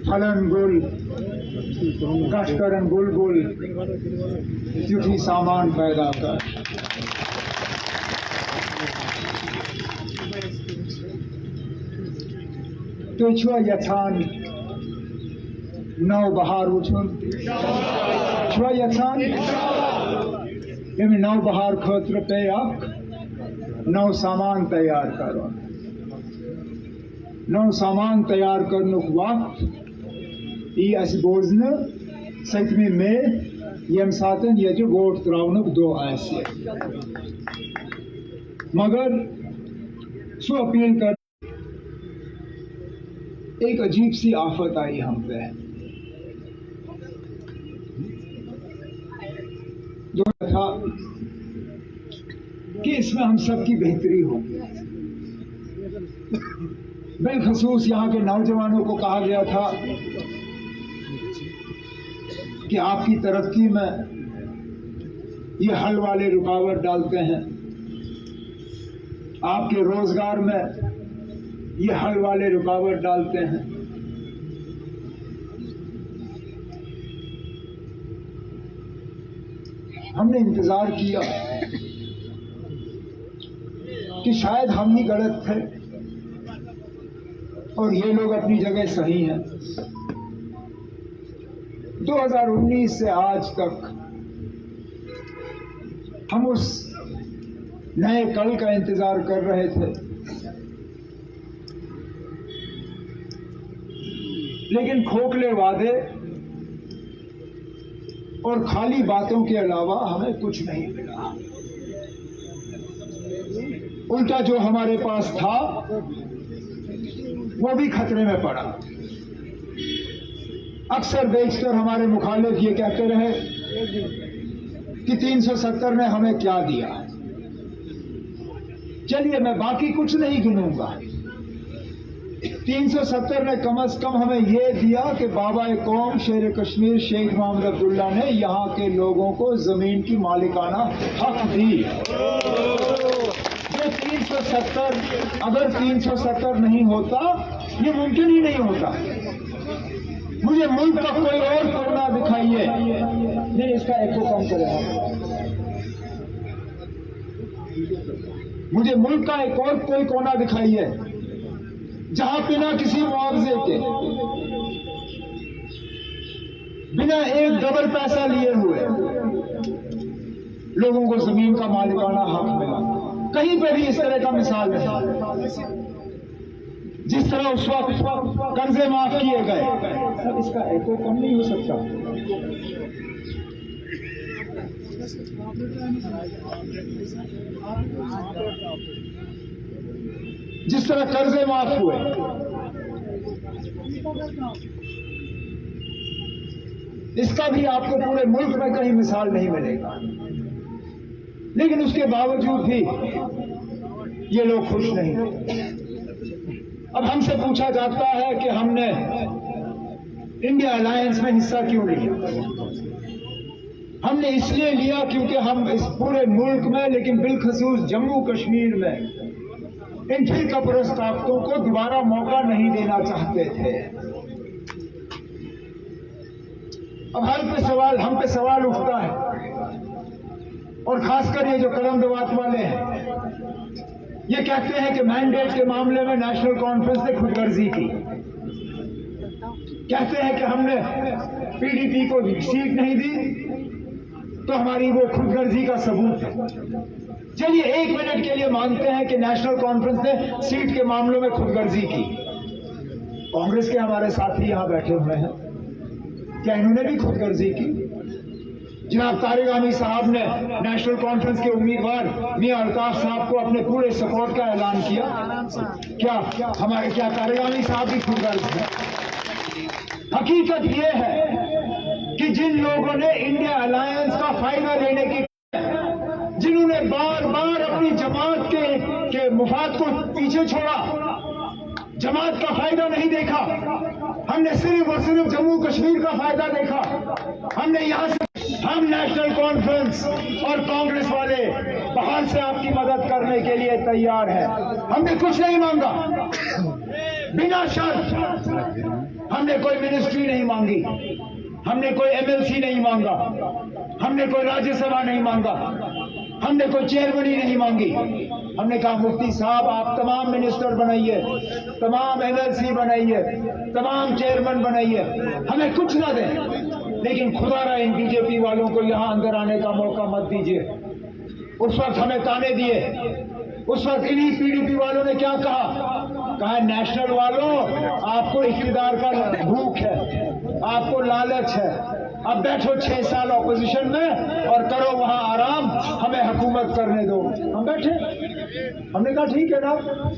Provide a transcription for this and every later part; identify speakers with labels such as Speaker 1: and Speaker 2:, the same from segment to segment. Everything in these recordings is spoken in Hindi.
Speaker 1: फलन गुल कशकरन बुलबुल चिट्ठी सामान पैदा कर। तो छुआ यथान नौ बहार उठुन छुआ यथान नौ बहार खतर पे नौ सामान तैयार करो। नौ सामान तैयार करने वक्त यह बोजन सतमी में यम सातन ये वोट त्रावन दो आसे मगर सो अपील कर एक अजीब सी आफत आई हम पे। जो था कि इसमें हम सबकी बेहतरी होगी। बिलखसूस यहाँ के नौजवानों को कहा गया था कि आपकी तरक्की में ये हल वाले रुकावट डालते हैं, आपके रोजगार में ये हल वाले रुकावट डालते हैं। हमने इंतजार किया कि शायद हम ही गलत थे और ये लोग अपनी जगह सही हैं। 2019 से आज तक हम उस नए कल का इंतजार कर रहे थे, लेकिन खोखले वादे और खाली बातों के अलावा हमें कुछ नहीं मिला। उल्टा जो हमारे पास था वो भी खतरे में पड़ा। अक्सर बेशतर हमारे मुखालिफ ये कहते रहे कि 370 ने हमें क्या दिया। चलिए मैं बाकी कुछ नहीं गिनूंगा, 370 ने कम से कम हमें ये दिया कि बाबा कौम शेर कश्मीर शेख मोहम्मद अब्दुल्ला ने यहाँ के लोगों को जमीन की मालिकाना हक दी। जो 370 अगर 370 नहीं होता ये मुमकिन ही नहीं होता। मुझे मुल्क का कोई और कोना दिखाइए, नहीं इसका एको कम करेगा, मुझे मुल्क का एक और कोई कोना दिखाइए जहां बिना किसी मुआवजे के, बिना एक डबल पैसा लिए हुए लोगों को जमीन का मालिकाना हक मिला। कहीं पर भी इस तरह का मिसाल नहीं। जिस तरह उस वक्त कर्जे माफ किए गए, सब इसका एको कम नहीं हो सकता। जिस तरह कर्जे माफ हुए, इसका भी आपको पूरे मुल्क में कहीं मिसाल नहीं मिलेगा। लेकिन उसके बावजूद भी ये लोग खुश नहीं। अब हमसे पूछा जाता है कि हमने इंडिया अलायंस में हिस्सा क्यों लिया। हमने इसलिए लिया क्योंकि हम इस पूरे मुल्क में, लेकिन बिलखसूस जम्मू कश्मीर में इन फिरकापरस्त ताकतों को दोबारा मौका नहीं देना चाहते थे। अब हम पे सवाल उठता है, और खासकर ये जो कलम दवात वाले हैं, ये कहते हैं कि मैंडेट के मामले में नेशनल कॉन्फ्रेंस ने खुदगर्जी की। कहते हैं कि हमने पीडीपी को सीट नहीं दी तो हमारी वो खुदगर्जी का सबूत है। चलिए 1 मिनट के लिए मानते हैं कि नेशनल कॉन्फ्रेंस ने सीट के मामलों में खुदगर्जी की। कांग्रेस के हमारे साथी यहां बैठे हुए हैं, क्या इन्होंने भी खुदगर्जी की? जनाब तारिक आमी साहब ने नेशनल कॉन्फ्रेंस के उम्मीदवार मियां अल्ताफ साहब को अपने पूरे सपोर्ट का ऐलान किया। क्या तारिक आमी साहब भी खुदगर्ज है? हकीकत यह है कि जिन लोगों ने इंडिया अलायंस का फायदा लेने की, जिन्होंने बार बार अपनी जमात के मुफाद को पीछे छोड़ा, जमात का फायदा नहीं देखा, हमने सिर्फ और सिर्फ जम्मू कश्मीर का फायदा देखा। हमने यहां से, हम नेशनल कॉन्फ्रेंस और कांग्रेस वाले बाहर से आपकी मदद करने के लिए तैयार हैं। हमने कुछ नहीं मांगा, बिना शर्त। हमने कोई मिनिस्ट्री नहीं मांगी, हमने कोई एमएलसी नहीं मांगा, हमने कोई राज्यसभा नहीं मांगा, हमने कोई चेयरमैनी नहीं मांगी। हमने कहा मुफ्ती साहब आप तमाम मिनिस्टर बनाइए, तमाम एमएलसी बनाइए, तमाम चेयरमैन बनाइए, हमें कुछ ना दें, लेकिन खुदारा इन बीजेपी वालों को यहां अंदर आने का मौका मत दीजिए। उस वक्त हमें ताने दिए, उस वक्त इन्हीं पीडीपी वालों ने क्या कहा नेशनल वालों आपको इख्तिदार का भूख है, आपको लालच है, अब बैठो 6 साल ऑपोजिशन में और करो वहां आराम, हमें हुकूमत करने दो। हम बैठे, हमने कहा ठीक है ना,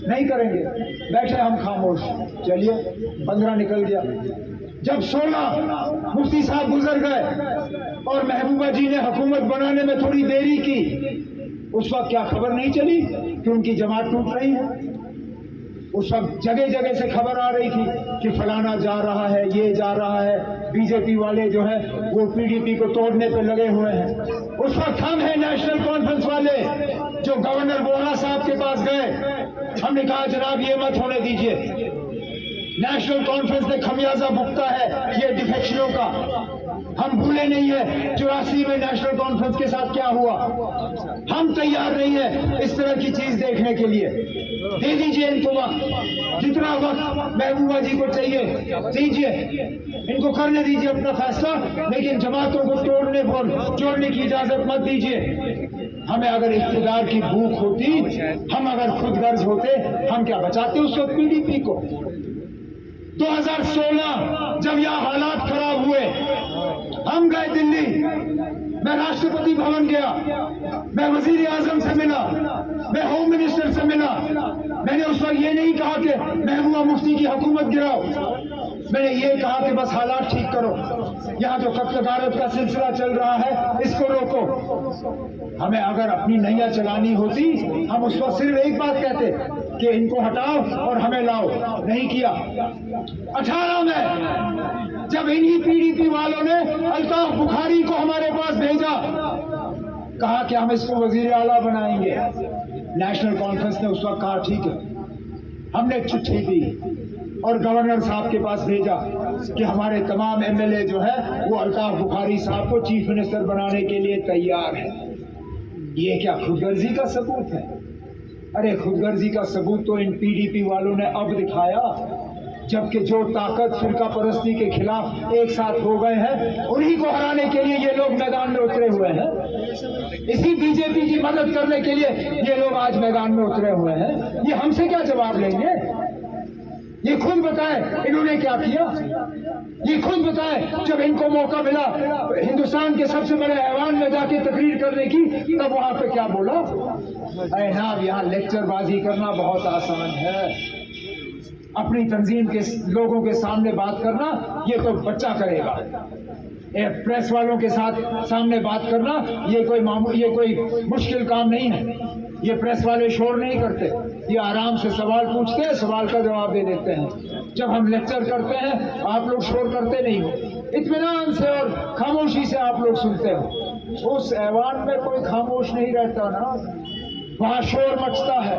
Speaker 1: नहीं करेंगे, बैठे हम खामोश। चलिए 15 निकल गया। जब 16 मुफ्ती साहब गुजर गए और महबूबा जी ने हुकूमत बनाने में थोड़ी देरी की, उस वक्त क्या खबर नहीं चली कि उनकी जमात टूट रही है? उस वक्त जगह जगह से खबर आ रही थी कि फलाना जा रहा है, ये जा रहा है, बीजेपी वाले जो है वो पीडीपी को तोड़ने पे लगे हुए हैं। उस वक्त हम हैं नेशनल कॉन्फ्रेंस वाले जो गवर्नर वोहरा साहब के पास गए, हमने कहा जनाब ये मत होने दीजिए। नेशनल कॉन्फ्रेंस ने खमियाजा भुगता है ये डिफेक्शनों का, हम भूले नहीं है 84 में नेशनल कॉन्फ्रेंस के साथ क्या हुआ। हम तैयार नहीं है इस तरह की चीज देखने के लिए। दे दीजिए इनको वक्त, जितना वक्त महबूबा जी को चाहिए दीजिए, इनको करने दीजिए अपना फैसला, लेकिन जमातों को जोड़ने की इजाजत मत दीजिए। हमें अगर इख्तिदार की भूख होती, हम अगर खुदगर्ज होते, हम क्या बचाते उस वक्त पीडीपी को। 2016 जब यहां हालात खराब हुए, हम गए दिल्ली, मैं राष्ट्रपति भवन गया, मैं वजीर आजम से मिला, मैं होम मिनिस्टर से मिला। मैंने उस वक्त ये नहीं कहा कि महबूबा मुफ्ती की हुकूमत गिराओ, मैंने ये कहा कि बस हालात ठीक करो, यहाँ जो कत्ल गारत का सिलसिला चल रहा है इसको रोको। हमें अगर अपनी नैया चलानी होती, हम उस वक्त सिर्फ एक बात कहते कि इनको हटाओ और हमें लाओ, नहीं किया। 18 में जब इन्हीं पीडीपी वालों ने अल्ताफ बुखारी को हमारे पास भेजा, कहा कि हम इसको वजीर आला बनाएंगे, नेशनल कॉन्फ्रेंस ने उस वक्त कहा ठीक है। हमने चिट्ठी दी और गवर्नर साहब के पास भेजा कि हमारे तमाम एमएलए जो है वो अल्ताफ बुखारी साहब को चीफ मिनिस्टर बनाने के लिए तैयार है। ये क्या खुदगर्जी का सबूत है? अरे खुदगर्जी का सबूत तो इन पीडीपी वालों ने अब दिखाया, जबकि जो ताकत फिरका परस्ती के खिलाफ एक साथ हो गए हैं, उन्हीं को हराने के लिए ये लोग मैदान में उतरे हुए हैं। इसी बीजेपी की मदद करने के लिए ये लोग आज मैदान में उतरे हुए हैं। ये हमसे क्या जवाब लेंगे? ये खुद बताए इन्होंने क्या किया, ये खुद बताए। जब इनको मौका मिला हिंदुस्तान के सबसे बड़े ऐवान में जाके तकरीर करने की, तब वहां पे क्या बोला? अरे नाम यहाँ लेक्चरबाजी करना बहुत आसान है, अपनी तंजीम के लोगों के सामने बात करना ये तो बच्चा करेगा। प्रेस वालों के साथ सामने बात करना ये कोई मुश्किल काम नहीं है। ये प्रेस वाले शोर नहीं करते, ये आराम से सवाल पूछते हैं, सवाल का जवाब दे देते हैं। जब हम लेक्चर करते हैं आप लोग शोर करते नहीं हो, इत्मीनान से और खामोशी से आप लोग सुनते हो। उस ऐवान में कोई खामोश नहीं रहता ना, वहाँ शोर मचता है,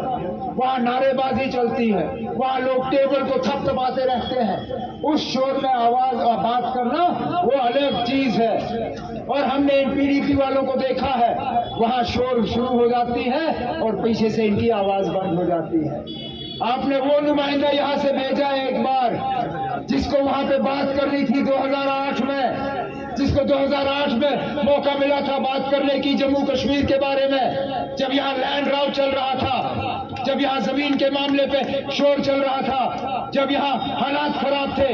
Speaker 1: वहाँ नारेबाजी चलती है, वहाँ लोग टेबल को थपथपाते रहते हैं। उस शोर में आवाज और बात करना वो अलग चीज है। और हमने इन पीडीपी वालों को देखा है, वहाँ शोर शुरू हो जाती है और पीछे से इनकी आवाज बंद हो जाती है। आपने वो नुमाइंदा यहाँ से भेजा एक बार, जिसको वहाँ पे बात करनी थी 2008 में, जिसको 2008 में मौका मिला था बात करने की जम्मू कश्मीर के बारे में, जब यहाँ लैंड राउट चल रहा था, जब यहाँ जमीन के मामले पे शोर चल रहा था, जब यहाँ हालात खराब थे।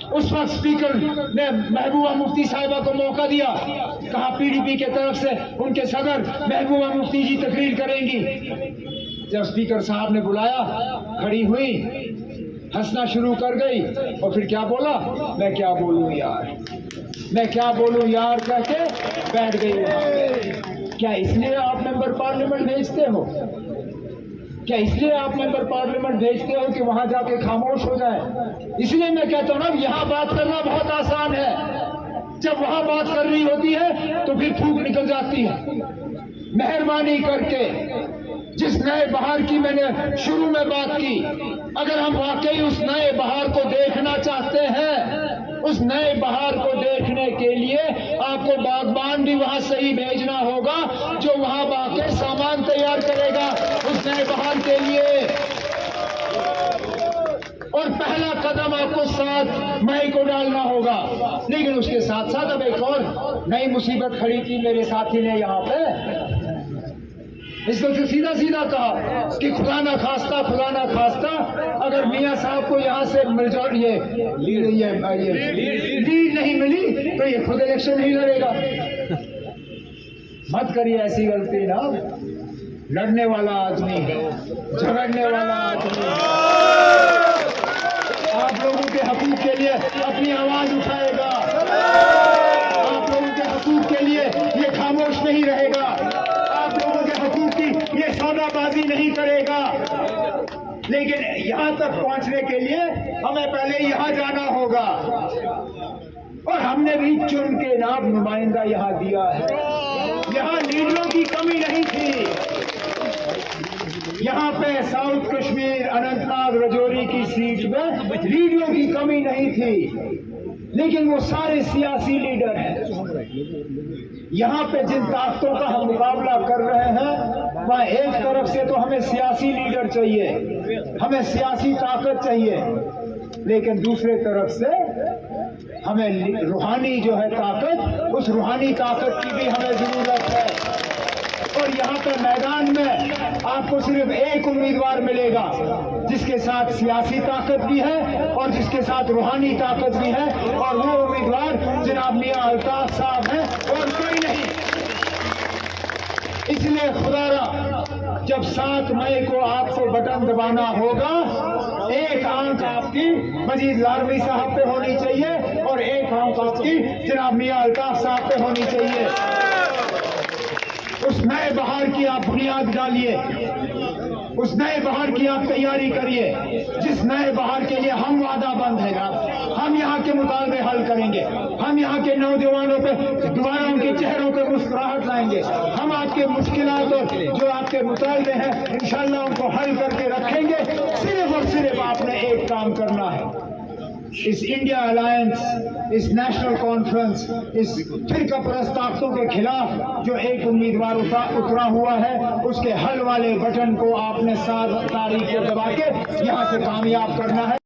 Speaker 1: उस वक्त स्पीकर ने महबूबा मुफ्ती साहिबा को मौका दिया, कहा पीडीपी के तरफ से उनके सदर महबूबा मुफ्ती जी तकरीर करेंगी। जब स्पीकर साहब ने बुलाया, खड़ी हुई, हंसना शुरू कर गई और फिर क्या बोला, मैं क्या बोलूं यार, मैं क्या बोलूं यार कह के बैठ गई। क्या इसलिए आप मेंबर पार्लियामेंट भेजते हो? क्या इसलिए आप मेंबर पार्लियामेंट भेजते हो कि वहां जाके खामोश हो जाए? इसलिए मैं कहता हूं ना, यहां बात करना बहुत आसान है, जब वहां बात करनी होती है तो फिर फूंक निकल जाती है। मेहरबानी करके जिस नए बहार की मैंने शुरू में बात की, अगर हम वाकई उस नए बहार को देखना चाहते हैं, उस नए बहार को देखने के लिए आपको बागबान भी वहां सही भेजना होगा, जो वहां वाकई सामान तैयार करेगा उस नए बहार के लिए। और पहला कदम आपको 7 मई को डालना होगा। लेकिन उसके साथ साथ अब एक और नई मुसीबत खड़ी की मेरे साथी ने यहाँ पे। इसको तो सीधा सीधा कहा कि खुदा ना खास्ता अगर मियां साहब को यहाँ से लीड नहीं मिली तो ये खुद इलेक्शन नहीं लड़ेगा। मत करिए ऐसी गलती ना। लड़ने वाला आदमी है, झगड़ने वाला आदमी है, आप लोगों के हकूक के लिए अपनी आवाज उठाएगा, आप लोगों के हकूक के लिए ये खामोश नहीं रहेगा, आप लोगों के हकूक की ये सौदाबाजी नहीं करेगा। लेकिन यहां तक पहुंचने के लिए हमें पहले यहां जाना होगा, और हमने भी चुन के नाम नुमाइंदा यहां दिया है। यहां लीडरों की कमी नहीं थी। यहाँ पे साउथ कश्मीर, अनंतनाग, रजौरी की सीट में लीडरों की कमी नहीं थी, लेकिन वो सारे सियासी लीडर हैं। यहाँ पे जिन ताकतों का हम मुकाबला कर रहे हैं, वहाँ एक तरफ से तो हमें सियासी लीडर चाहिए, हमें सियासी ताकत चाहिए, लेकिन दूसरे तरफ से हमें रूहानी जो है ताकत, उस रूहानी ताकत की भी हमें जरूरत है। और यहाँ पर मैदान में आपको सिर्फ एक उम्मीदवार मिलेगा जिसके साथ सियासी ताकत भी है और जिसके साथ रूहानी ताकत भी है, और वो उम्मीदवार जनाब मियां अल्ताफ साहब हैं और कोई नहीं। इसलिए खुदारा जब 7 मई को आपको बटन दबाना होगा, एक आंख आपकी मजीद लारवी साहब पे होनी चाहिए और एक आंख आपकी जनाब मियां अल्ताफ साहब पे होनी चाहिए। उस नए बहार की आप बुनियाद डालिए, उस नए बहार की आप तैयारी करिए, जिस नए बहार के लिए हम वादाबंद हैं। हम यहाँ के मुतालबे हल करेंगे, हम यहाँ के नौजवानों पे दोबारा उनके चेहरों पर मुस्कुराहट लाएंगे, हम आपके मुश्किलात और जो आपके मुतालबे हैं इंशाअल्लाह उनको हल करके रखेंगे। सिर्फ और सिर्फ आपने एक काम करना है, इस इंडिया अलायंस, इस नेशनल कॉन्फ्रेंस, इस फिरका परस्त ताकतों के खिलाफ जो एक उम्मीदवार उतरा हुआ है, उसके हल वाले बटन को आपने 7 तारीख को दबा के यहां से कामयाब करना है।